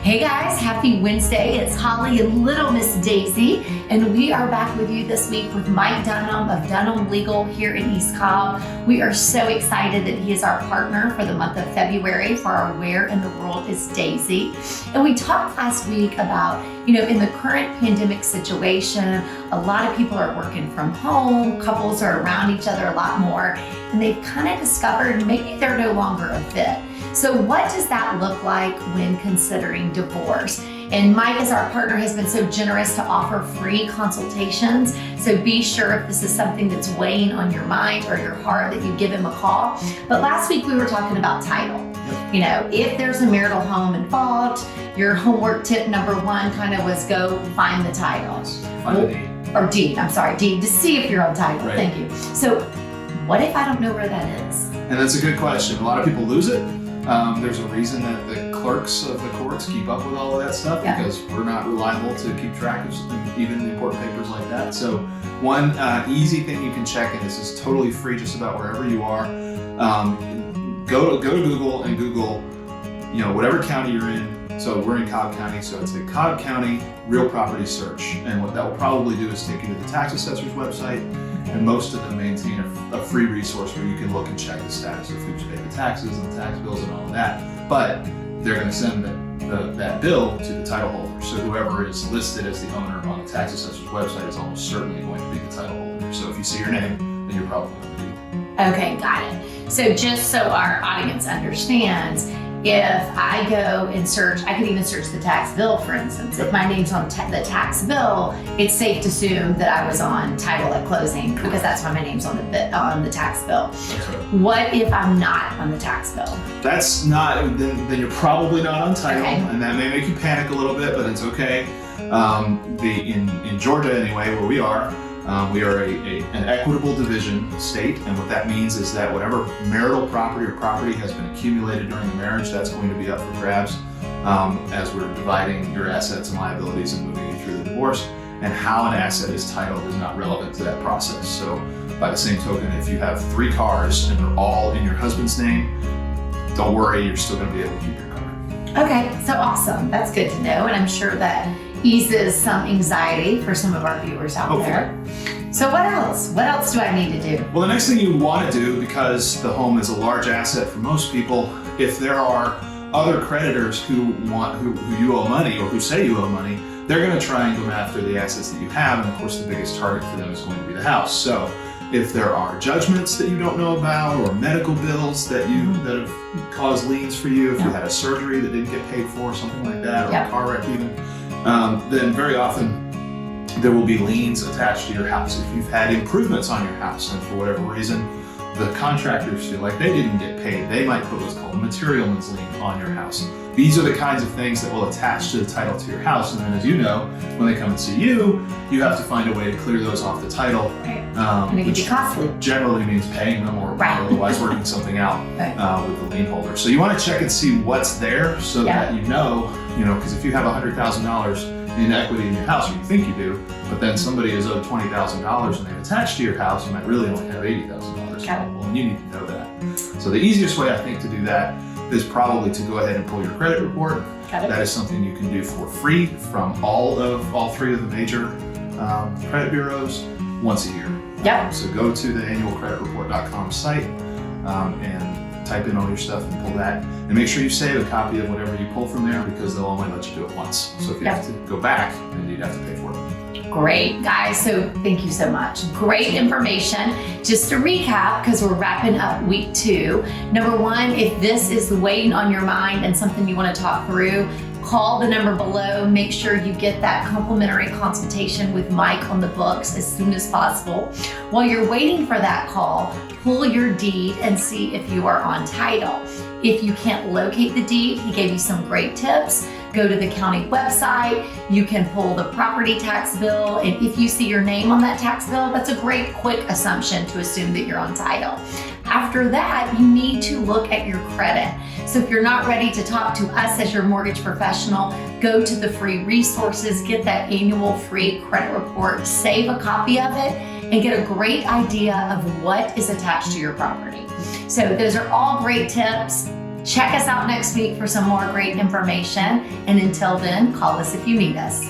Hey guys, happy Wednesday. It's Holly and Little Miss Daisy, and we are back with you this week with Mike Dunham of Dunham Legal here in East Cobb. We are so excited that he is our partner for the month of February for our Where in the World is Daisy. And we talked last week about, in the current pandemic situation, a lot of people are working from home, couples are around each other a lot more, and they've kind of discovered maybe they're no longer a fit. So what does that look like when considering divorce? And Mike, as our partner, has been so generous to offer free consultations. So be sure if this is something that's weighing on your mind or your heart that you give him a call. But last week we were talking about title. If there's a marital home involved, your homework tip number one kind of was go find the title. Find the deed. Or deed, I'm sorry, deed, to see if you're on title. Right. Thank you. So what if I don't know where that is? And that's a good question. A lot of people lose it. There's a reason that the clerks of the courts keep up with all of that stuff because we're not reliable to keep track of even important papers like that. So one easy thing you can check, and this is totally free just about wherever you are, go to Google and Google, whatever county you're in. So we're in Cobb County, so it's a Cobb County real property search. And what that will probably do is take you to the tax assessor's website. And most of them maintain a free resource where you can look and check the status of who's paid the taxes and the tax bills and all of that. But they're going to send that bill to the title holder. So whoever is listed as the owner on the tax assessor's website is almost certainly going to be the title holder. So if you see your name, then you're probably going to be. Okay, got it. So just so our audience understands, if I go and search, I could even search the tax bill, for instance. If my name's on the tax bill, it's safe to assume that I was on title at closing because that's why my name's on the tax bill. That's right. What if I'm not on the tax bill? That's not, then you're probably not on title, Okay. and that may make you panic a little bit, but it's okay. In Georgia anyway, where we are an equitable division state, and what that means is that whatever marital property or property has been accumulated during the marriage, that's going to be up for grabs as we're dividing your assets and liabilities and moving you through the divorce. And how an asset is titled is not relevant to that process. So by the same token, if you have 3 cars and they're all in your husband's name, don't worry, you're still going to be able to keep your car. Okay, so awesome. That's good to know, and I'm sure that eases some anxiety for some of our viewers out there. So what else? What else do I need to do? Well, the next thing you want to do, because the home is a large asset for most people, if there are other creditors who you owe money or who say you owe money, they're going to try and go after the assets that you have, and of course the biggest target for them is going to be the house. So if there are judgments that you don't know about or medical bills that have caused liens for you, if you had a surgery that didn't get paid for, something like that, or a car wreck even, then very often there will be liens attached to your house. If you've had improvements on your house and for whatever reason the contractors feel like they didn't get paid, they might put what's called a materialman's lien on your house. These are the kinds of things that will attach to the title to your house, and then as you know, when they come and see you, you have to find a way to clear those off the title. And it can be costly. Generally means paying them or otherwise working something out with the lien holder. So you want to check and see what's there so that you know, because if you have $100,000 in equity in your house, or you think you do, but then somebody is owed $20,000 and they've attached to your house, you might really only have $80,000 available, and you need to know that. So the easiest way I think to do that is probably to go ahead and pull your credit report. That is something you can do for free from all 3 of the major credit bureaus once a year. So go to the annualcreditreport.com site and type in all your stuff and pull that. And make sure you save a copy of whatever you pull from there because they'll only let you do it once. So if you have to go back, then you'd have to pay for it. Great, guys. So thank you so much. Great information. Just to recap, because we're wrapping up week 2. Number 1, if this is weighing on your mind and something you want to talk through, call the number below. Make sure you get that complimentary consultation with Mike on the books as soon as possible. While you're waiting for that call, pull your deed and see if you are on title. If you can't locate the deed, he gave you some great tips. Go to the county website. You can pull the property tax bill, and if you see your name on that tax bill, that's a great quick assumption to assume that you're on title. After that, you need to look at your credit. So if you're not ready to talk to us as your mortgage professional, go to the free resources, get that annual free credit report, save a copy of it, and get a great idea of what is attached to your property. So those are all great tips. Check us out next week for some more great information. And until then, call us if you need us.